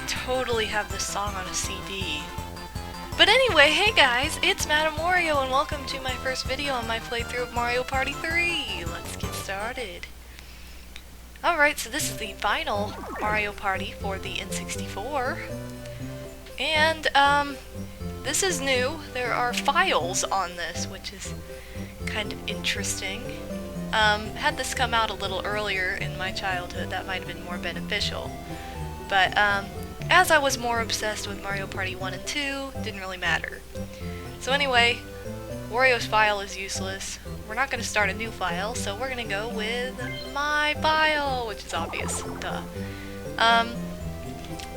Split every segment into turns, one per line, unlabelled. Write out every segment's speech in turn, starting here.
totally have this song on a CD. But anyway, hey guys, it's MadameWario and welcome to my first video on my playthrough of Mario Party 3. Let's get started. Alright, so this is the final Mario Party for the N64. And, this is new. There are files on this, which is kind of interesting. Had this come out a little earlier in my childhood, that might have been more beneficial. But, as I was more obsessed with Mario Party 1 and 2, didn't really matter. So anyway, Wario's file is useless. We're not going to start a new file, so we're going to go with my file, which is obvious. Duh.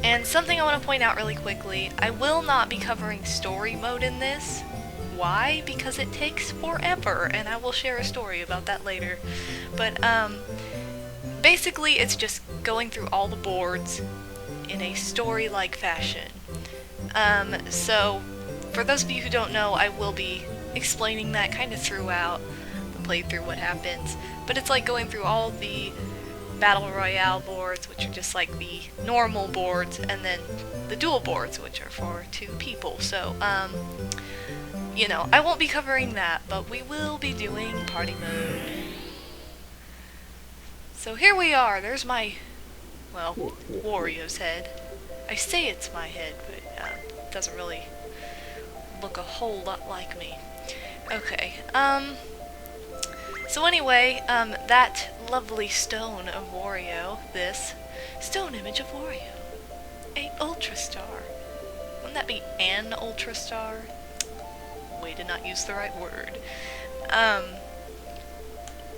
And something I want to point out really quickly, I will not be covering story mode in this. Why? Because it takes forever, and I will share a story about that later. But, basically it's just going through all the boards in a story-like fashion. So, for those of you who don't know, I will be explaining that kind of throughout the playthrough, what happens. But it's like going through all the Battle Royale boards, which are just like the normal boards, and then the dual boards, which are for 2 people. So, you know, I won't be covering that, but we will be doing party mode. So here we are, there's my, well, Wario's head. I say it's my head, but it doesn't really look a whole lot like me. Okay, so anyway, that lovely stone of Wario, this stone image of Wario, a Ultra Star. Wouldn't that be an Ultra Star? Way to not use the right word.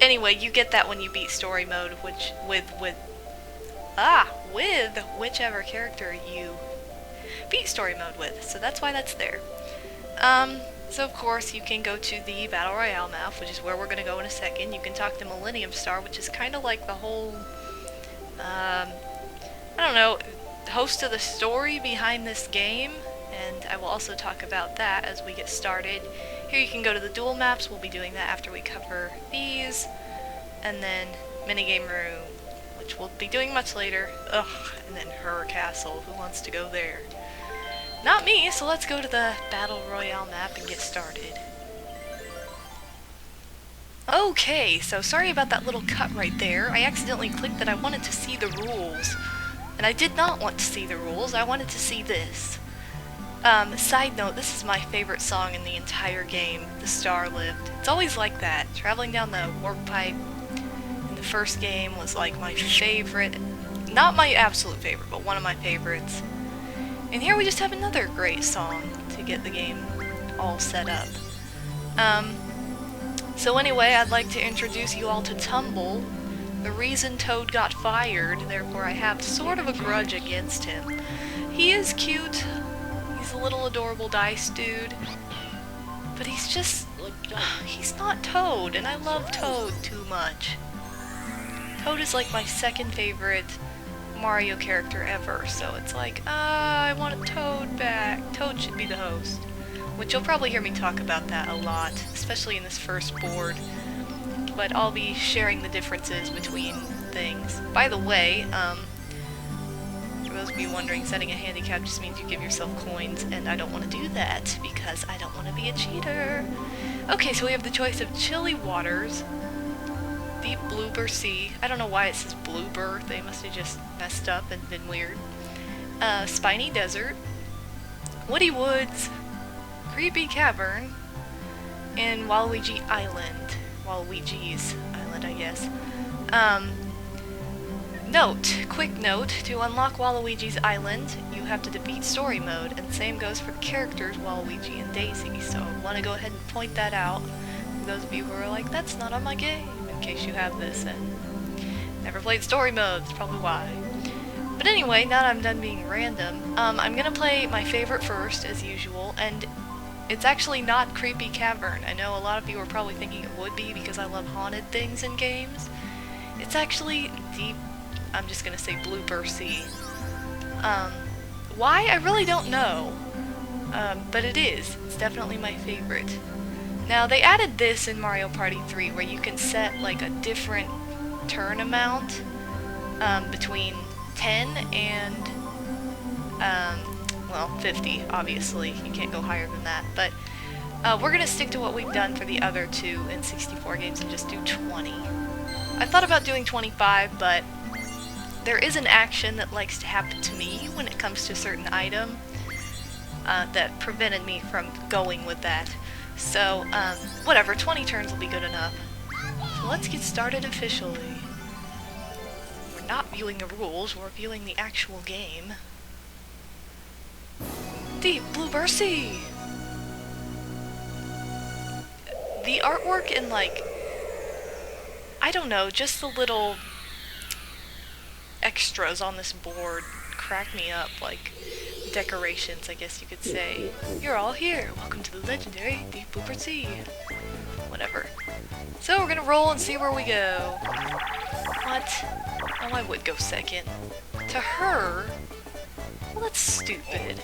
Anyway, you get that when you beat story mode, which with whichever character you beat story mode with. So that's why that's there. So of course you can go to the Battle Royale map, which is where we're gonna go in a second. You can talk to Millennium Star, which is kind of like the whole, I don't know, host of the story behind this game. And I will also talk about that as we get started. Here you can go to the dual maps. We'll be doing that after we cover these. And then minigame room, which we'll be doing much later. Ugh, and then her castle. Who wants to go there? Not me, so let's go to the Battle Royale map and get started. Okay, so sorry about that little cut right there. I accidentally clicked that I wanted to see the rules. And I did not want to see the rules. I wanted to see this. Side note, this is my favorite song in the entire game, The Star Lived. It's always like that. Traveling down the warp pipe in the first game was like my favorite. Not my absolute favorite, but one of my favorites. And here we just have another great song to get the game all set up. So anyway, I'd like to introduce you all to Tumble, the reason Toad got fired, therefore I have sort of a grudge against him. He is cute. He's a little adorable dice dude, but he's just, he's not Toad, and I love Toad too much. Toad is like my second favorite Mario character ever, so it's like, I want Toad back. Toad should be the host, which you'll probably hear me talk about that a lot, especially in this first board, but I'll be sharing the differences between things. By the way, for those of you wondering, setting a handicap just means you give yourself coins, and I don't want to do that because I don't want to be a cheater. Okay, so we have the choice of Chilly Waters, Deep Bloober Sea. I don't know why it says Bloober. They must have just messed up and been weird. Spiny Desert, Woody Woods, Creepy Cavern, and Waluigi Island. Waluigi's Island, I guess. Quick note, to unlock Waluigi's Island, you have to defeat story mode, and the same goes for the characters Waluigi and Daisy, so I want to go ahead and point that out for those of you who are like, that's not on my game, in case you have this and never played story mode, that's probably why. But anyway, now that I'm done being random, I'm gonna play my favorite first, as usual, and it's actually not Creepy Cavern. I know a lot of you are probably thinking it would be because I love haunted things in games. It's actually Deep, I'm just gonna say Bloober Sea. Why? I really don't know. But it is. It's definitely my favorite. Now, they added this in Mario Party 3 where you can set like a different turn amount between 10 and well, 50, obviously. You can't go higher than that, but we're gonna stick to what we've done for the other two N64 games and just do 20. I thought about doing 25, but there is an action that likes to happen to me when it comes to a certain item that prevented me from going with that. So, whatever, 20 turns will be good enough. So let's get started officially. We're not viewing the rules, we're viewing the actual game. Deep Bloober Sea! The artwork and, like, I don't know, just the little extras on this board crack me up, like decorations, I guess you could say. You're all here! Welcome to the legendary Deep Bloober Sea! Whatever. So we're gonna roll and see where we go. What? Oh, I would go second. To her? Well, that's stupid.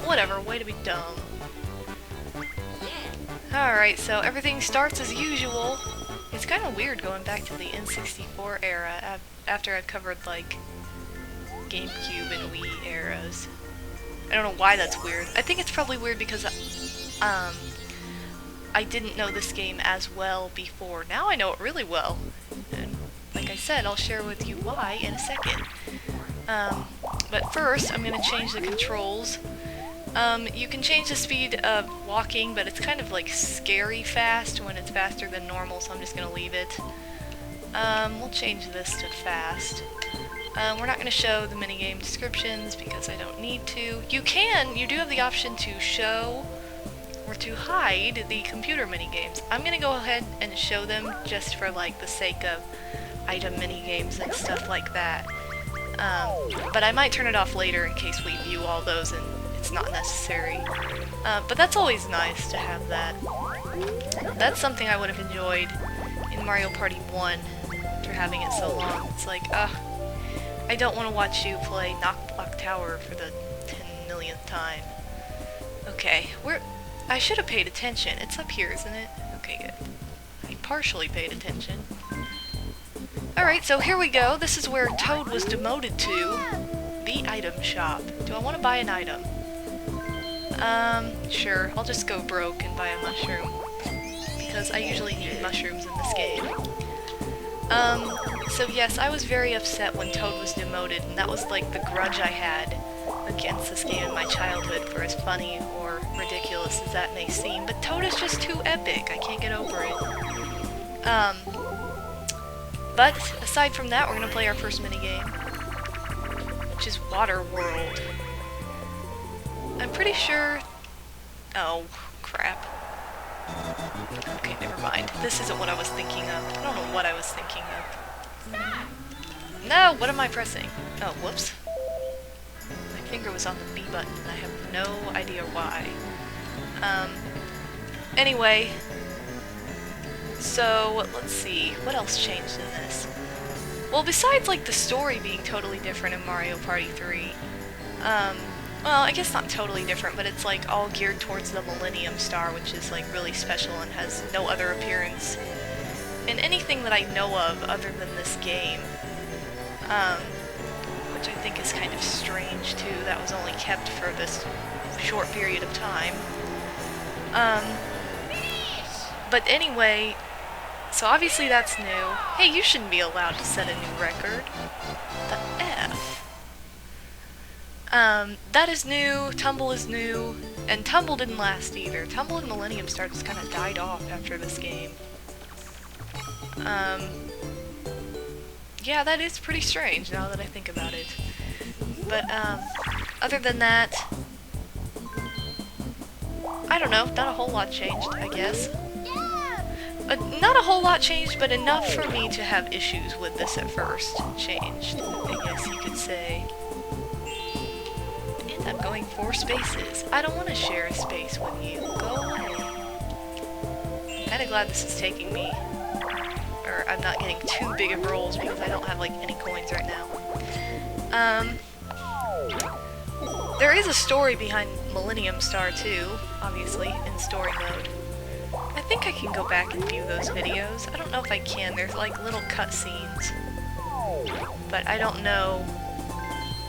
Whatever, way to be dumb. Alright, so everything starts as usual. It's kind of weird going back to the N64 era after I've covered, like, GameCube and Wii eras. I don't know why that's weird. I think it's probably weird because I didn't know this game as well before. Now I know it really well. And like I said, I'll share with you why in a second. But first, I'm going to change the controls. You can change the speed of walking, but it's kind of like scary fast when it's faster than normal, so I'm just going to leave it. We'll change this to fast. We're not going to show the minigame descriptions because I don't need to. You do have the option to show or to hide the computer minigames. I'm going to go ahead and show them just for like the sake of item minigames and stuff like that. But I might turn it off later in case we view all those and it's not necessary. But that's always nice to have that. That's something I would have enjoyed in Mario Party 1 after having it so long. It's like, I don't want to watch you play Knock Block Tower for the 10 millionth time. Okay, I should have paid attention. It's up here, isn't it? Okay, good. I partially paid attention. Alright, so here we go. This is where Toad was demoted to. The item shop. Do I want to buy an item? Sure. I'll just go broke and buy a mushroom. Because I usually need mushrooms in this game. So yes, I was very upset when Toad was demoted, and that was like the grudge I had against this game in my childhood, for as funny or ridiculous as that may seem. But Toad is just too epic. I can't get over it. But aside from that, we're gonna play our first minigame, which is Water World. I'm pretty sure... Oh, crap. Okay, never mind. This isn't what I was thinking of. I don't know what I was thinking of. No! What am I pressing? Oh, whoops. My finger was on the B button, and I have no idea why. Anyway... So, let's see. What else changed in this? Well, besides, like, the story being totally different in Mario Party 3, well, I guess not totally different, but it's, like, all geared towards the Millennium Star, which is, like, really special and has no other appearance in anything that I know of other than this game. Which I think is kind of strange, too. That was only kept for this short period of time. But anyway, so obviously that's new. Hey, you shouldn't be allowed to set a new record. The F? That is new, Tumble is new, and Tumble didn't last either. Tumble and Millennium Star just kind of died off after this game. Yeah, that is pretty strange now that I think about it. But, other than that, I don't know, not a whole lot changed, I guess. Not a whole lot changed, but enough for me to have issues with this at first. Changed, I guess you could say. And I'm going 4 spaces. I don't want to share a space with you. Go away. I'm kind of glad this is taking me. Or I'm not getting too big of rolls because I don't have, like, any coins right now. There is a story behind Millennium Star too, obviously, in story mode. I think I can go back and view those videos. I don't know if I can. There's like little cutscenes. But I don't know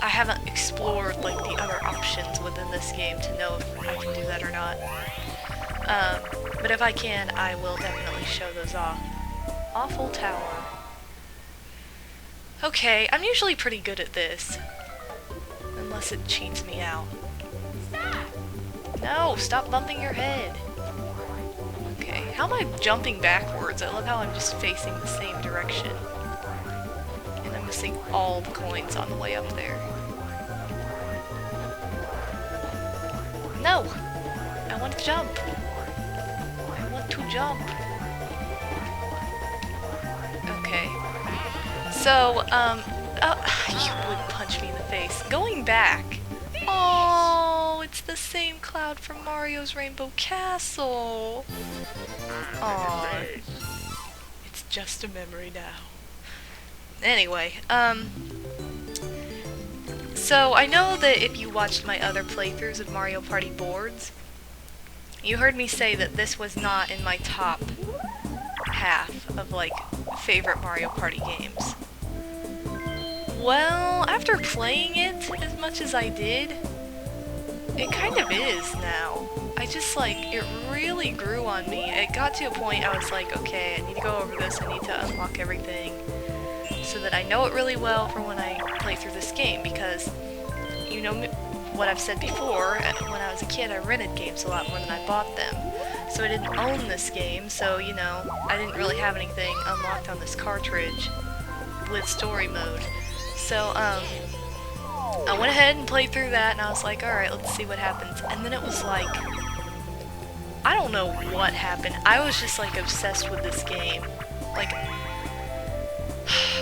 I haven't explored like the other options within this game to know if I can do that or not. But if I can, I will definitely show those off. Awful tower. Okay, I'm usually pretty good at this. Unless it cheats me out. No, stop bumping your head. Okay, how am I jumping backwards? I love how I'm just facing the same direction. And I'm missing all the coins on the way up there. No! I want to jump. I want to jump. Okay. So, you would punch me in the face. Going back. Oh, it's the same cloud from Mario's Rainbow Castle. Aw. It's just a memory now. Anyway, so I know that if you watched my other playthroughs of Mario Party boards, you heard me say that this was not in my top half of, like, favorite Mario Party games. Well, after playing it as much as I did, it kind of is now. I just, like, it really grew on me. It got to a point I was like, okay, I need to go over this, I need to unlock everything, so that I know it really well for when I play through this game, because, you know what I've said before, when I was a kid I rented games a lot more than I bought them. So I didn't own this game, so, you know, I didn't really have anything unlocked on this cartridge with story mode. So, I went ahead and played through that, and I was like, alright, let's see what happens. And then it was like, I don't know what happened. I was just, like, obsessed with this game. Like,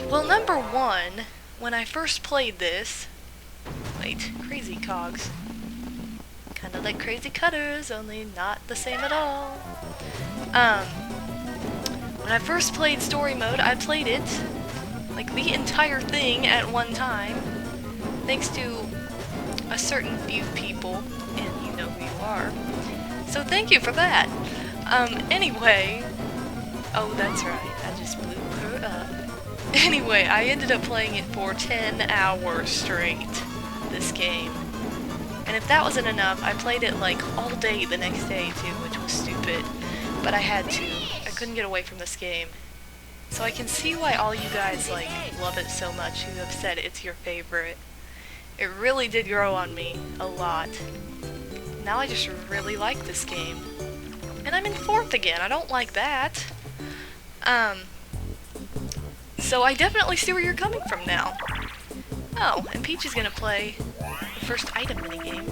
well, number one, when I first played this, wait, Crazy Cogs. Kinda like Crazy Cutters, only not the same at all. When I first played story mode, I played it, like the entire thing at one time, thanks to a certain few people, and you know who you are. So thank you for that. Anyway, oh that's right, I just blew her up. Anyway, I ended up playing it for 10 hours straight, this game. And if that wasn't enough, I played it like all day the next day too, which was stupid. But I had to. I couldn't get away from this game. So I can see why all you guys like love it so much, who have said it's your favorite. It really did grow on me a lot. Now I just really like this game. And I'm in 4th again, I don't like that. So I definitely see where you're coming from now. Oh, and Peach is gonna play the first item minigame.